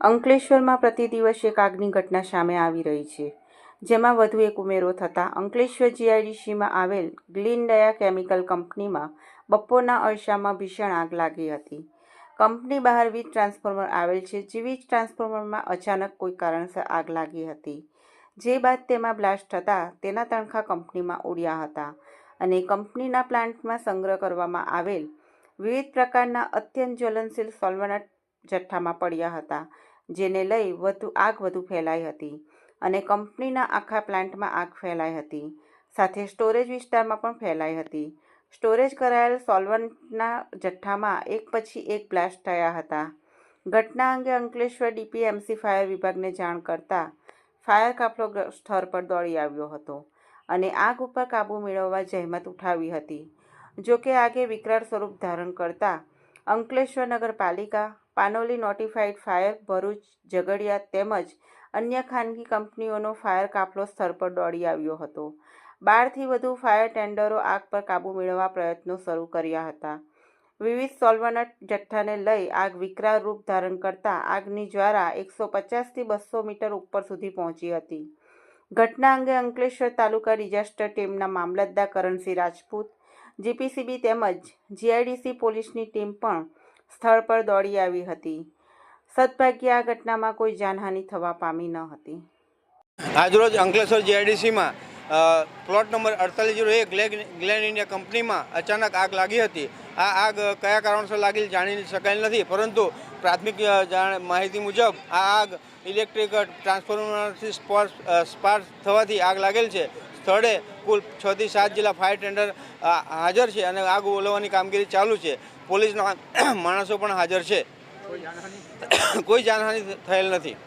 અંકલેશ્વરમાં પ્રતિ દિવસ એક આગની ઘટના સામે આવી રહી છે, જેમાં વધુ એક ઉમેરો થતાં અંકલેશ્વર જીઆઈડીસીમાં આવેલ ગ્લીનડયા કેમિકલ કંપનીમાં બપોરના અરસામાં ભીષણ આગ લાગી હતી. કંપની બહાર વીજ ટ્રાન્સફોર્મર આવેલ છે, જે વીજ ટ્રાન્સફોર્મરમાં અચાનક કોઈ કારણસર આગ લાગી હતી, જે બાદ તેમાં બ્લાસ્ટ થતાં તેના તણખા કંપનીમાં ઉડ્યા હતા અને કંપનીના પ્લાન્ટમાં સંગ્રહ કરવામાં આવેલ વિવિધ પ્રકારના અત્યંત જ્વલનશીલ સોલ્વન્ટ જથ્થામાં પડ્યા હતા, જેને લઈ આગ વધુ ફેલાઈ હતી અને કંપનીના આખા પ્લાન્ટમાં આગ ફેલાઈ હતી, સાથે સ્ટોરેજ વિસ્તારમાં પણ ફેલાઈ હતી. સ્ટોરેજ કરાયેલ સોલ્વન્ટના જથ્થામાં એક પછી એક બ્લાસ્ટ થયા હતા. ઘટના અંગે અંકલેશ્વર ડીપીએમસી ફાયર વિભાગને જાણ કરતા ફાયર કાફલો સ્થળ પર દોડી આવ્યો હતો અને આગ ઉપર કાબૂ મેળવવા જહેમત ઉઠાવી હતી. જોકે આગે વિકરાળ સ્વરૂપ ધારણ કરતા અંકલેશ્વર નગરપાલિકા, પાનોલી નોટિફાઈડ ફાયર, ભરૂચ, ઝઘડિયા તેમજ અન્ય ખાનગી કંપનીઓનો ફાયર કાફલો સ્થળ પર દોડી આવ્યો હતો. 12થી વધુ ફાયર ટેન્ડરો આગ પર કાબૂ મેળવવા પ્રયત્નો શરૂ કર્યા હતા. વિવિધ સોલ્વન્ટ જથ્થાને લઈ આગ વિકરાળ રૂપ ધારણ કરતા આગની જ્વાળા 150થી 200 મીટર ઉપર સુધી પહોંચી હતી. ઘટના અંગે અંકલેશ્વર તાલુકા ડિઝાસ્ટર ટીમના મામલતદાર કરણસિંહ રાજપૂત, જીપીસીબી તેમજ જીઆઈડીસી પોલીસની ટીમ પણ સ્થળ પર દોડી આવી હતી. સદભાગ્યે આ ઘટનામાં કોઈ જાનહાનિ થવા પામી ન હતી. આજરોજ અંકલેશ્વર જીઆઈડીસીમાં પ્લોટ નંબર 4801 ગ્લેન ઇન્ડિયા કંપનીમાં અચાનક આગ લાગી હતી. આ આગ કયા કારણસર લાગી જાણી શકાયેલ નથી, પરંતુ પ્રાથમિક માહિતી મુજબ આ આગ ઇલેક્ટ્રિક ટ્રાન્સફોર્મરથી સ્પાર્ક થવાથી આગ લાગેલ છે. સ્થળે કુલ 6 થી 7 જેટલા ફાયર ટેન્ડર હાજર છે અને આગ ઓલવવાની કામગીરી ચાલુ છે. પોલીસના માણસો પણ હાજર છે. કોઈ જાનહાનિ થયેલ નથી.